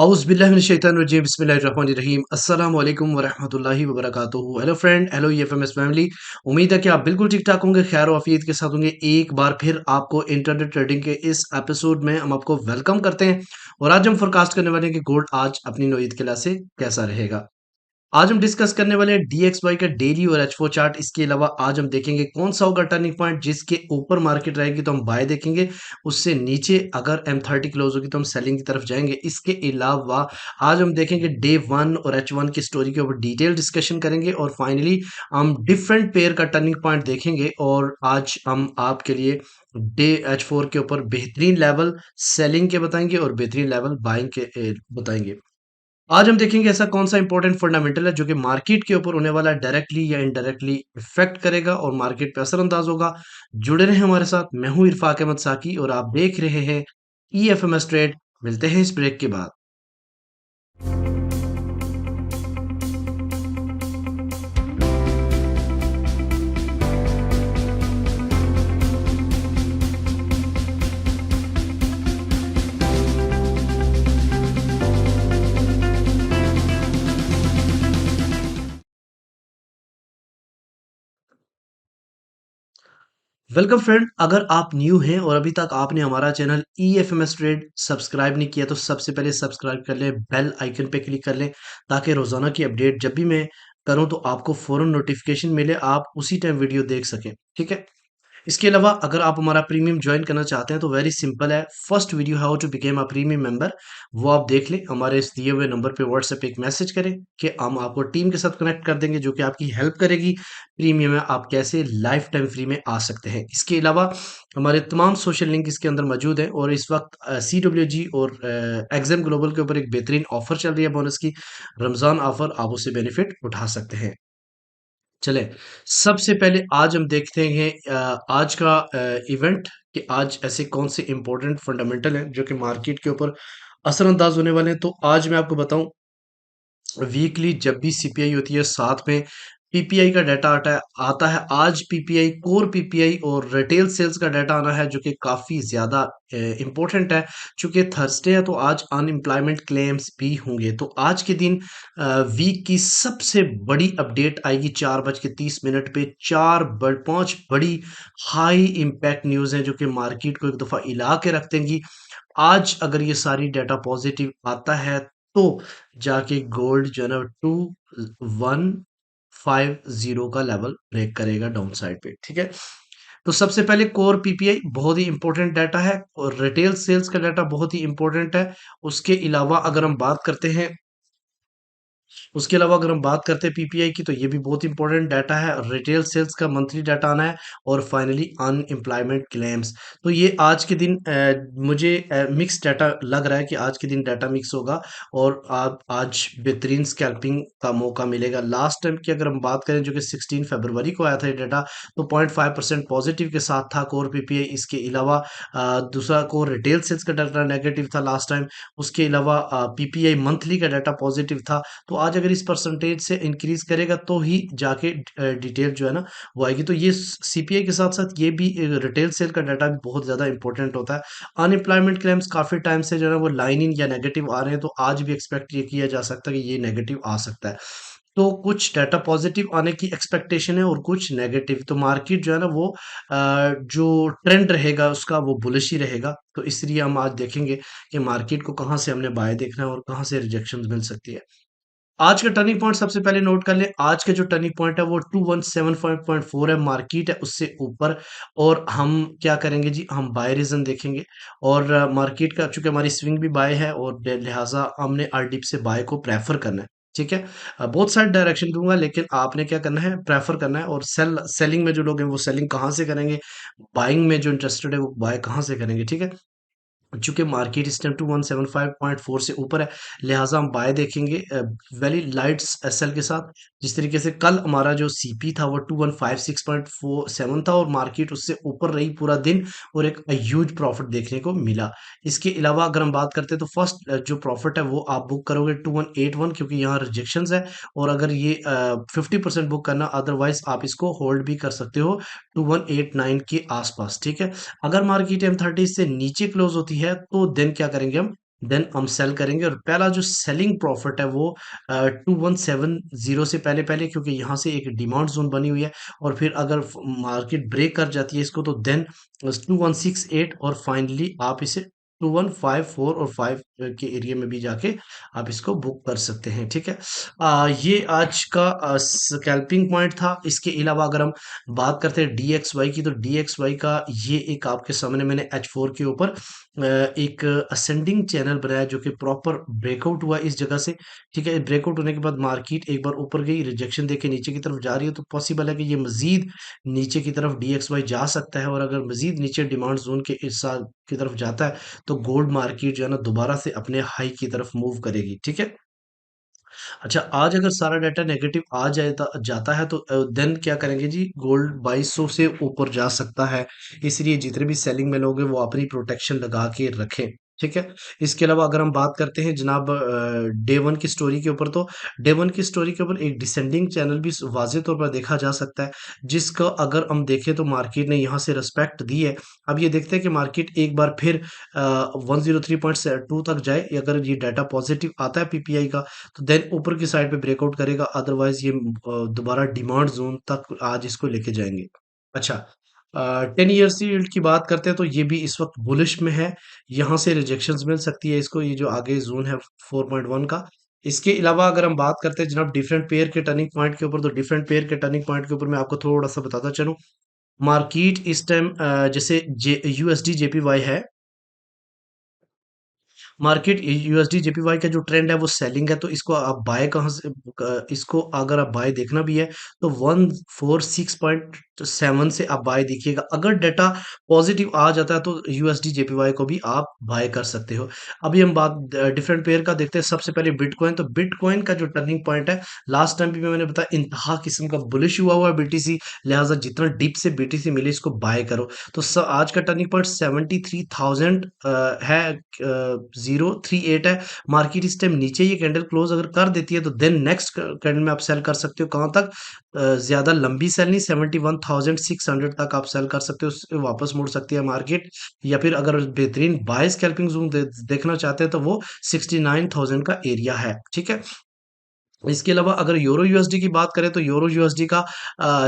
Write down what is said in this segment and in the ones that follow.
औज़ुबिल्लाहिमिनश्शैतानिर्रजीम बिस्मिल्लाहिर्रहमानिर्रहीम अस्सलामु अलैकुम वरहमतुल्लाहि वबरकातुहू। Hello friend, hello EFMS family. उम्मीद है कि आप बिल्कुल ठीक-ठाक होंगे, खैर और आफियत के साथ होंगे। एक बार फिर आपको इंट्राडे ट्रेडिंग के इस एपिसोड में हम आपको वेलकम करते हैं और आज हम फोरकास्ट करने वाले हैं कि गोल्ड आज अपनी नौईद किला से कैसा रहेगा। आज हम डिस्कस करने वाले हैं डीएक्सवाई का डेली और एच4 चार्ट। इसके अलावा आज हम देखेंगे कौन सा होगा टर्निंग पॉइंट, जिसके ऊपर मार्केट रहेगी तो हम बाय देखेंगे, उससे नीचे अगर M30 क्लोज होगी तो हम सेलिंग की तरफ जाएंगे। इसके अलावा आज हम देखेंगे डे 1 और H1 की स्टोरी के ऊपर डिटेल डिस्कशन करेंगे और फाइनली हम डिफरेंट पेयर का टर्निंग पॉइंट देखेंगे और आज हम आपके लिए डे H4 के ऊपर बेहतरीन लेवल सेलिंग के बताएंगे और बेहतरीन लेवल बाइंग के बताएंगे। आज हम देखेंगे ऐसा कौन सा इंपॉर्टेंट फंडामेंटल है जो कि मार्केट के ऊपर होने वाला डायरेक्टली या इनडायरेक्टली इफेक्ट करेगा और मार्केट पे असरअंदाज होगा। जुड़े रहे हमारे साथ। मैं हूं इरफाक अहमद साकी और आप देख रहे हैं ईएफएमएस ट्रेड। मिलते हैं इस ब्रेक के बाद। वेलकम फ्रेंड, अगर आप न्यू हैं और अभी तक आपने हमारा चैनल ईएफएमएस ट्रेड सब्सक्राइब नहीं किया तो सबसे पहले सब्सक्राइब कर लें, बेल आइकन पे क्लिक कर लें ताकि रोजाना की अपडेट जब भी मैं करूं तो आपको फौरन नोटिफिकेशन मिले, आप उसी टाइम वीडियो देख सकें। ठीक है। इसके अलावा अगर आप हमारा प्रीमियम ज्वाइन करना चाहते हैं तो वेरी सिंपल है। First video how to became a premium member, वो आप देख लें। हमारे इस दिए हुए नंबर पे व्हाट्सएप पे एक मैसेज करें कि हम आपको टीम के साथ कनेक्ट कर देंगे जो कि आपकी हेल्प करेगी प्रीमियम में आप कैसे लाइफ टाइम फ्री में आ सकते हैं। इसके अलावा हमारे तमाम सोशल लिंक इसके अंदर मौजूद हैं और इस वक्त CWG और एग्जाम ग्लोबल के ऊपर एक बेहतरीन ऑफर चल रही है बोनस की, रमजान ऑफर, आप उससे बेनिफिट उठा सकते हैं। चले, सबसे पहले आज हम देखते हैं आज का इवेंट कि आज ऐसे कौन से इंपॉर्टेंट फंडामेंटल हैं जो कि मार्केट के ऊपर असरअंदाज होने वाले हैं। तो आज मैं आपको बताऊं, वीकली जब भी सीपीआई होती है साथ में पीपीआई का डाटा आता है। आज पीपीआई, कोर पीपीआई और रिटेल सेल्स का डाटा आना है जो कि काफ़ी ज़्यादा इम्पोर्टेंट है। चूंकि थर्सडे है तो आज अनएम्प्लॉयमेंट क्लेम्स भी होंगे। तो आज के दिन वीक की सबसे बड़ी अपडेट आएगी 4:30 पे। पांच बड़ी हाई इम्पैक्ट न्यूज़ हैं जो कि मार्केट को एक दफ़ा हिला के रख देंगी। आज अगर ये सारी डाटा पॉजिटिव आता है तो जाके गोल्ड जो है ना 2150 का लेवल ब्रेक करेगा डाउन साइड पे। ठीक है। तो सबसे पहले कोर पीपीआई बहुत ही इंपॉर्टेंट डाटा है और रिटेल सेल्स का डाटा बहुत ही इंपॉर्टेंट है। उसके अलावा अगर हम बात करते हैं उसके अलावा अगर हम बात करते हैं पीपीआई की तो ये भी बहुत इंपॉर्टेंट डाटा है। रिटेल सेल्स का मंथली डाटा आना है और फाइनली अनएम्प्लॉयमेंट क्लेम्स। तो ये आज के दिन मुझे मिक्स डाटा लग रहा है कि आज के दिन डाटा मिक्स होगा और आप आज बेहतरीन स्कैल्पिंग का मौका मिलेगा। लास्ट टाइम की अगर हम बात करें जो कि 16 फरवरी को आया था ये डाटा, तो 0.5% पॉजिटिव के साथ था कोर पीपीआई। इसके अलावा दूसरा कोर रिटेल सेल्स का डाटा नेगेटिव था लास्ट टाइम। उसके अलावा पीपीआई मंथली का डाटा पॉजिटिव था। तो आज अगर इस परसेंटेज से इंक्रीज करेगा तो ही जाके डिटेल जो है ना वो आएगी। तो ये सीपीआई के साथ साथ ये भी रिटेल सेल का डाटा भी बहुत ज़्यादा इंपॉर्टेंट होता है। अनएम्प्लॉयमेंट क्लेम्स काफ़ी टाइम से जो है ना वो लाइन इन या नेगेटिव आ रहे हैं, तो आज भी एक्सपेक्ट ये किया जा सकता है कि ये नेगेटिव आ सकता है। तो कुछ डाटा पॉजिटिव आने की एक्सपेक्टेशन है और कुछ नेगेटिव। तो मार्केट जो है ना वो जो ट्रेंड रहेगा उसका वो बुलिश ही रहेगा। तो इसलिए हम आज देखेंगे कि मार्केट को कहाँ से हमने बाय देखना है और कहाँ से रिजेक्शन मिल सकती है। आज का टर्निंग पॉइंट सबसे पहले नोट कर लें। आज का जो टर्निंग पॉइंट है वो 2175.4 है, मार्केट है उससे ऊपर। और हम क्या करेंगे जी, हम बाय रीजन देखेंगे और मार्केट का चूंकि हमारी स्विंग भी बाय है और लिहाजा हमने आरडीप से बाय को प्रेफर करना है। ठीक है। बहुत सारे डायरेक्शन दूंगा लेकिन आपने क्या करना है, प्रेफर करना है। और सेलिंग में जो लोग हैं वो सेलिंग कहाँ से करेंगे, बाइंग में जो इंटरेस्टेड है वो बाय कहाँ से करेंगे। ठीक है। चूंकि मार्केट इस टाइम 2175.4 से ऊपर है, लिहाजा हम बाय देखेंगे वेरी लाइट्स एसएल के साथ। जिस तरीके से कल हमारा जो सीपी था वो 2156.47 था और मार्केट उससे ऊपर रही पूरा दिन और एक ह्यूज प्रॉफिट देखने को मिला। इसके अलावा अगर हम बात करते हैं तो फर्स्ट जो प्रॉफिट है वो आप बुक करोगे 2181, क्योंकि यहाँ रिजेक्शंस है। और अगर ये 50% बुक करना, अदरवाइज आप इसको होल्ड भी कर सकते हो 2189 के आसपास। ठीक है। अगर मार्केट M30 से नीचे क्लोज होती है तो देन क्या करेंगे हम, देन हम सेल करेंगे और पहला जो सेलिंग प्रॉफिट है वो 2170 से पहले पहले, क्योंकि यहाँ से एक डिमांड जोन बनी हुई है, और फिर अगर मार्केट ब्रेक कर जाती है इसको तो देन 2168, और फाइनली आप इसे 2154 और 5 के एरिया में भी जाके आप इसको बुक कर सकते हैं। ठीक है, ये आज का स्कैल्पिंग पॉइंट था। इसके अलावा अगर हम बात करते हैं DXY की, तो DXY का ये एक आपके सामने मैंने H4 के ऊपर एक असेंडिंग चैनल बनाया जो कि प्रॉपर ब्रेकआउट हुआ इस जगह से। ठीक है, ब्रेकआउट होने के बाद मार्केट एक बार ऊपर गई, रिजेक्शन देके नीचे की तरफ जा रही है, तो पॉसिबल है कि ये मजीद नीचे की तरफ DXY जा सकता है, और अगर मजीद नीचे डिमांड जोन के इस साल की तरफ जाता है तो गोल्ड मार्केट जो है ना दोबारा से अपने हाई की तरफ मूव करेगी। ठीक है, अच्छा, आज अगर सारा डाटा नेगेटिव आ जाता जाता है तो देन क्या करेंगे जी, गोल्ड 2200 से ऊपर जा सकता है। इसलिए जितने भी सेलिंग में लोग हैं वो अपनी प्रोटेक्शन लगा के रखें। ठीक है, इसके अलावा अगर हम बात करते हैं जनाब डे वन की स्टोरी के ऊपर, तो डे वन की स्टोरी के ऊपर एक डिसेंडिंग चैनल भी वाजे तौर पर देखा जा सकता है, जिसका अगर हम देखें तो मार्केट ने यहाँ से रिस्पेक्ट दी है। अब ये देखते हैं कि मार्केट एक बार फिर 103.2 तक जाए, अगर ये डाटा पॉजिटिव आता है पीपीआई का तो देन ऊपर की साइड पे ब्रेकआउट करेगा, अदरवाइज ये दोबारा डिमांड जोन तक आज इसको लेके जाएंगे। अच्छा, 10 ईयर्स यील्ड की बात करते हैं तो ये भी इस वक्त बुलिश में है। यहाँ से रिजेक्शंस मिल सकती है इसको, ये जो आगे जोन है 4.1 का। इसके अलावा अगर हम बात करते हैं जनाब डिफरेंट पेयर के टर्निंग पॉइंट के ऊपर, तो डिफरेंट पेयर के टर्निंग पॉइंट के ऊपर मैं आपको थोड़ा सा बताता चलूँ। मार्केट इस टाइम जैसे USD JPY है, मार्केट यूएसडी जेपीवाई का जो ट्रेंड है वो सेलिंग है, तो इसको आप बाय कहाँ से इसको अगर आप बाय देखना भी है तो 146.7 से आप बाय देखिएगा। अगर डाटा पॉजिटिव आ जाता है तो यूएसडी जेपीवाई को भी आप बाय कर सकते हो। अभी हम बात डिफरेंट पेयर का देखते हैं। सबसे पहले बिटकॉइन, तो बिटकॉइन का जो टर्निंग पॉइंट है, लास्ट टाइम भी मैंने बताया इंतहा किस्म का बुलिश हुआ है बीटीसी, लिहाजा जितना डीप से बीटीसी मिले इसको बाय करो। तो आज का टर्निंग पॉइंट 73,000 है, 038 है। मार्केट इस टाइम नीचे ये कैंडल क्लोज अगर कर देती है तो देन नेक्स्ट कैंडल में आप सेल कर सकते हो। कहाँ तक? ज्यादा लंबी सेल नहीं, 71,600 तक आप सेल कर सकते हो, उससे वापस मुड़ सकती है मार्केट। या फिर अगर बेहतरीन बाय स्कैल्पिंग जोन देखना चाहते हैं तो वो 69,000 का एरिया है। ठीक है, इसके अलावा अगर यूरो यूएसडी की बात करें तो यूरो यूएसडी का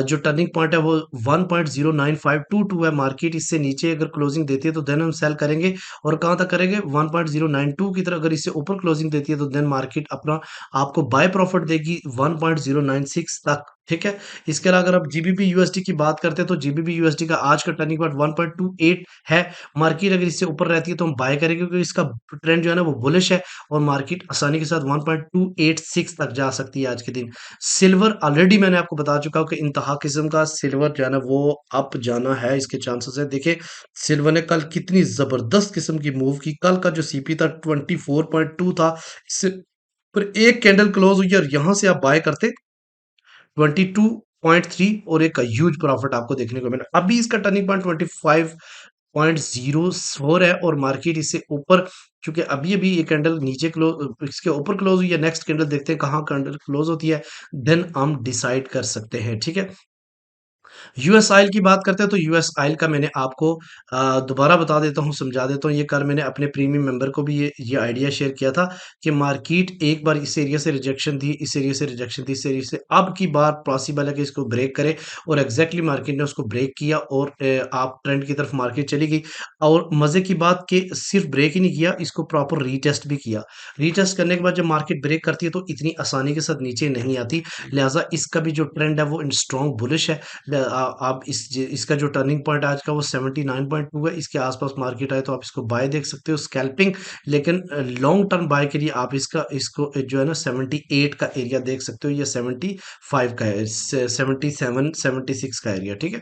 जो टर्निंग पॉइंट है वो 1.09522 है। मार्केट इससे नीचे अगर क्लोजिंग देती है तो देन हम सेल करेंगे, और कहां तक करेंगे? 1.092 की तरह। अगर इससे ऊपर क्लोजिंग देती है तो देन मार्केट अपना आपको बाय प्रॉफिट देगी 1.096 तक। ठीक है, इसके अलावा अगर आप जीबीपी यूएसडी की बात करते हैं तो जीबीपी यूएसडी का आज का टर्निंग पॉइंट 1.28 है। मार्केट अगर इससे ऊपर रहती है तो हम बाय करेंगे, क्योंकि इसका ट्रेंड जो है ना वो बुलिश है, और मार्केट आसानी के साथ 1.286 तक जा सकती है आज के दिन। सिल्वर ऑलरेडी मैंने आपको बता चुका हूँ कि इंतहा किस्म का सिल्वर जो है ना वो अप जाना है, इसके चांसेस है। देखिए सिल्वर ने कल कितनी जबरदस्त किस्म की मूव की। कल का जो सीपी था 24.2 था, इससे पर एक कैंडल क्लोज हुई और यहां से आप बाय करते 22.3, और एक ह्यूज प्रॉफिट आपको देखने को मिला। अभी इसका टर्निंग पॉइंट 25.04 है, और मार्केट इससे ऊपर, क्योंकि अभी अभी ये कैंडल नीचे क्लोज इसके ऊपर क्लोज हुई है। नेक्स्ट कैंडल देखते हैं कहाँ कैंडल क्लोज होती है, देन हम डिसाइड कर सकते हैं। ठीक है, यूएस ऑयल की बात करते हैं तो यूएस ऑयल का मैंने आपको दोबारा बता देता हूँ, समझा देता हूँ। ये कल मैंने अपने प्रीमियम मेंबर को भी ये आइडिया शेयर किया था कि मार्केट एक बार इस एरिया से रिजेक्शन दी, इस एरिया से रिजेक्शन दी, इस एरिया से अब की बार पॉसिबल है कि इसको ब्रेक करे, और एग्जैक्टली मार्केट ने उसको ब्रेक किया, और आप ट्रेंड की तरफ मार्केट चली गई। और मजे की बात कि सिर्फ ब्रेक ही नहीं किया, इसको प्रॉपर रीटेस्ट भी किया। रीटेस्ट करने के बाद जब मार्केट ब्रेक करती है तो इतनी आसानी के साथ नीचे नहीं आती, लिहाजा इसका भी जो ट्रेंड है वो स्ट्रॉन्ग बुलिश है। आप इसका जो टर्निंग पॉइंट आज का वो 79.2 है। इसके आसपास मार्केट आए तो आप इसको बाय देख सकते हो, स्कैल्पिंग। लेकिन लॉन्ग टर्म बाय के लिए आप इसको जो है ना 78 का एरिया देख सकते हो, या 75 का है, 77 76 का एरिया। ठीक है,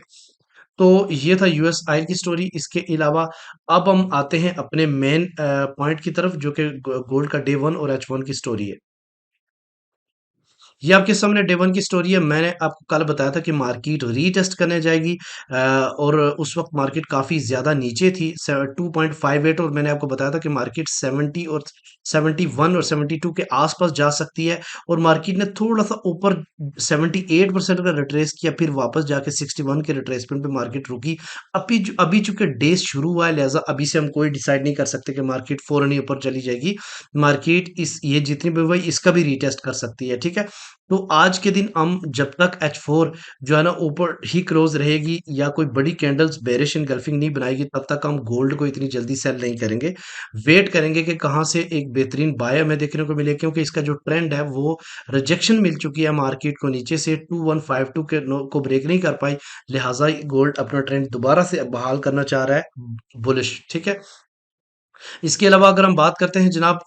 तो ये था यूएस ऑयल की स्टोरी। इसके अलावा अब हम आते हैं अपने मेन पॉइंट की तरफ, जो कि गोल्ड का डे वन और H1 की स्टोरी है। ये आपके सामने डे वन की स्टोरी है। मैंने आपको कल बताया था कि मार्केट रीटेस्ट करने जाएगी और उस वक्त मार्केट काफ़ी ज़्यादा नीचे थी 2.58, और मैंने आपको बताया था कि मार्केट 70 और 71 और 72 के आसपास जा सकती है। और मार्केट ने थोड़ा सा ऊपर 78% का रिट्रेस किया, फिर वापस जाके 61 के रिट्रेसमेंट पे मार्केट रुकी। अभी चूंकि डे शुरू हुआ है, लिहाजा अभी से हम कोई डिसाइड नहीं कर सकते कि मार्केट फौरन ही ऊपर चली जाएगी। मार्केट इस ये जितनी भी हुई इसका भी रीटेस्ट कर सकती है, ठीक है। तो आज के दिन हम जब तक H4 जो है ना ऊपर ही क्लोज रहेगी या कोई बड़ी कैंडल्स बेरिश इनगल्फिंग नहीं बनाएगी, तब तक हम गोल्ड को इतनी जल्दी सेल नहीं करेंगे। वेट करेंगे कि कहाँ से एक बेहतरीन बाय हमें देखने को मिले, क्योंकि इसका जो ट्रेंड है वो रिजेक्शन मिल चुकी है मार्केट को, नीचे से 2152 के को ब्रेक नहीं कर पाई। लिहाजा गोल्ड अपना ट्रेंड दोबारा से बहाल करना चाह रहा है बुलिश, ठीक है। इसके अलावा अगर हम बात करते हैं जनाब,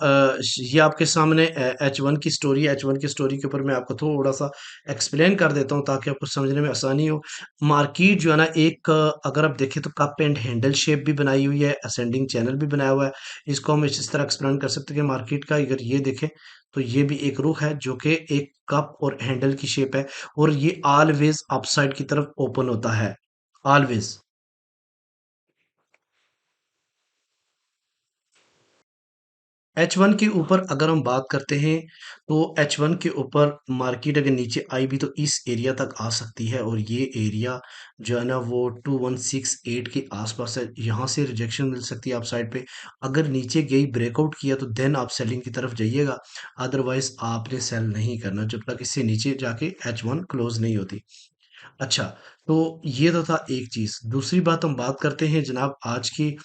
ये आपके सामने H1 की स्टोरी है। H1 की स्टोरी के ऊपर मैं आपको थोड़ा सा एक्सप्लेन कर देता हूँ ताकि आपको समझने में आसानी हो। मार्केट जो है ना एक अगर आप देखें तो कप एंड हैंडल शेप भी बनाई हुई है, असेंडिंग चैनल भी बनाया हुआ है। इसको हम इस तरह एक्सप्लेन कर सकते हैं कि मार्केट का अगर ये देखें तो ये भी एक रुख है जो कि एक कप और हैंडल की शेप है, और ये ऑलवेज अपसाइड की तरफ ओपन होता है, ऑलवेज। H1 के ऊपर अगर हम बात करते हैं तो H1 के ऊपर मार्केट अगर नीचे आई भी तो इस एरिया तक आ सकती है, और ये एरिया जो है ना वो 2168 के आसपास है। यहाँ से रिजेक्शन मिल सकती है आप साइड पे। अगर नीचे गई ब्रेकआउट किया तो देन आप सेलिंग की तरफ जाइएगा, अदरवाइज आपने सेल नहीं करना जब तक इससे नीचे जाके H1 क्लोज नहीं होती। अच्छा, तो ये तो था एक चीज़। दूसरी बात हम बात करते हैं जनाब आज की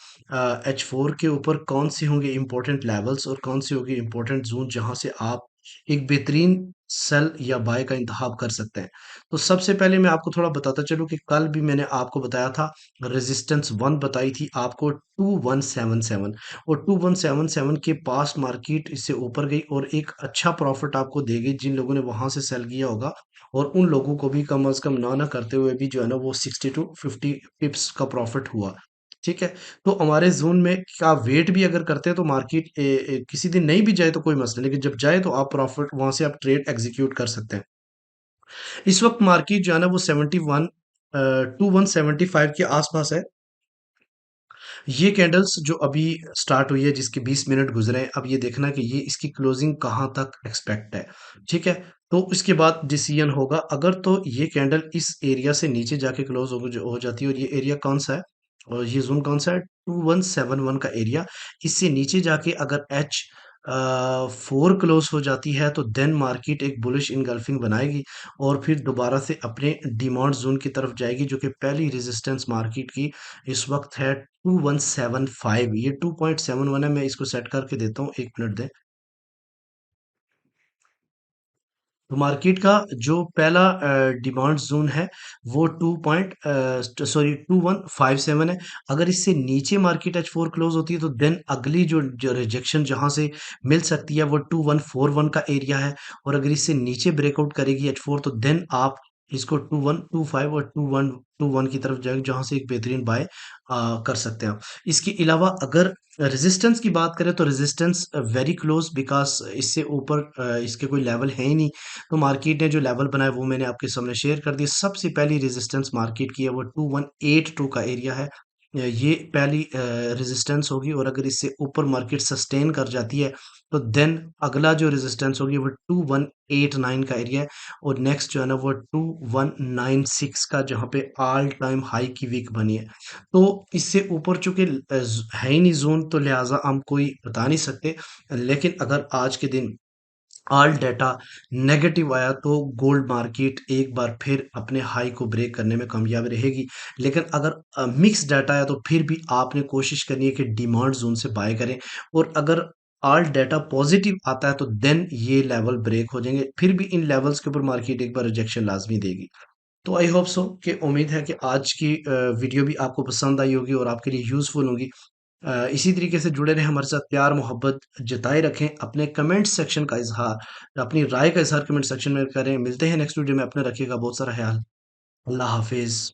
H4 के ऊपर कौन से होंगे इम्पोर्टेंट लेवल्स और कौन से होंगे इम्पोर्टेंट ज़ोन जहाँ से आप एक बेहतरीन सेल या बाय का इंतखाब कर सकते हैं। तो सबसे पहले मैं आपको थोड़ा बताता चलूँ कि कल भी मैंने आपको बताया था, रेजिस्टेंस 1 बताई थी आपको 2177, और 2177 के पास मार्केट इससे ऊपर गई और एक अच्छा प्रॉफ़िट आपको दे गई जिन लोगों ने वहाँ से सेल किया होगा। और उन लोगों को भी कम अज़ कम ना करते हुए भी जो है ना वो 60 टू 50 पिप्स का प्रॉफिट हुआ। ठीक है? तो हमारे ज़ोन में का वेट भी अगर करते हैं तो मार्केट किसी दिन नहीं भी जाए तो कोई मसला नहीं, लेकिन जब जाए तो आप प्रॉफिट वहाँ से आप ट्रेड एग्ज़ीक्यूट कर सकते हैं। इस वक़्त मार्केट जो है ना वो 71 2175 के आस-पास है। ये कैंडल्स जो अभी स्टार्ट हुई है जिसके 20 मिनट गुजरे हैं, अब ये देखना कि ये इसकी क्लोजिंग कहाँ तक एक्सपेक्ट है, ठीक है। तो उसके बाद डिसीजन होगा। अगर तो ये कैंडल इस एरिया से नीचे जाके क्लोज हो जाती है, और ये एरिया कौन सा है और ये जोन कौन सा है, 2171 का एरिया। इससे नीचे जाके अगर एच 4 क्लोज हो जाती है तो देन मार्केट एक बुलिश इनगल्फिंग बनाएगी और फिर दोबारा से अपने डिमांड जोन की तरफ जाएगी, जो कि पहली रेजिस्टेंस मार्केट की इस वक्त है 2175। ये 2.71 है। मैं इसको सेट करके देता हूँ, 1 मिनट दें। तो मार्केट का जो पहला डिमांड जोन है वो 2157 है। अगर इससे नीचे मार्केट H4 क्लोज होती है तो देन अगली जो रिजेक्शन जहां से मिल सकती है वो 2141 का एरिया है। और अगर इससे नीचे ब्रेकआउट करेगी H4 तो देन आप इसको 2125 और 2121 की तरफ जाएंगे, जहां से एक बेहतरीन बाय कर सकते हैं आप। इसके अलावा अगर रेजिस्टेंस की बात करें तो रेजिस्टेंस वेरी क्लोज, बिकॉज इससे ऊपर इसके कोई लेवल है ही नहीं। तो मार्केट ने जो लेवल बनाया वो मैंने आपके सामने शेयर कर दिया। सबसे पहली रेजिस्टेंस मार्केट की है वो 2182 का एरिया है। ये पहली रेजिस्टेंस होगी, और अगर इससे ऊपर मार्केट सस्टेन कर जाती है तो देन अगला जो रेजिस्टेंस होगी वो 2189 का एरिया है। और नेक्स्ट जो है ना वो 2196 का, जहाँ पे ऑल टाइम हाई की वीक बनी है। तो इससे ऊपर चूंकि है ही नहीं जोन, तो लिहाजा हम कोई बता नहीं सकते। लेकिन अगर आज के दिन ऑल डाटा नेगेटिव आया तो गोल्ड मार्केट एक बार फिर अपने हाई को ब्रेक करने में कामयाब रहेगी। लेकिन अगर मिक्स डाटा आया तो फिर भी आपने कोशिश करनी है कि डिमांड जोन से बाय करें। और अगर ऑल डाटा पॉजिटिव आता है तो देन ये लेवल ब्रेक हो जाएंगे, फिर भी इन लेवल्स के ऊपर मार्केट एक बार रिजेक्शन लाजमी देगी। तो आई होप सो कि उम्मीद है कि आज की वीडियो भी आपको पसंद आई होगी और आपके लिए यूज़फुल होगी। इसी तरीके से जुड़े रहें हमारे साथ, प्यार मोहब्बत जताए रखें, अपने कमेंट सेक्शन का इजहार, अपनी राय का इजहार कमेंट सेक्शन में करें। मिलते हैं नेक्स्ट वीडियो में, अपने रखिएगा बहुत सारा ख्याल। अल्लाह हाफिज़।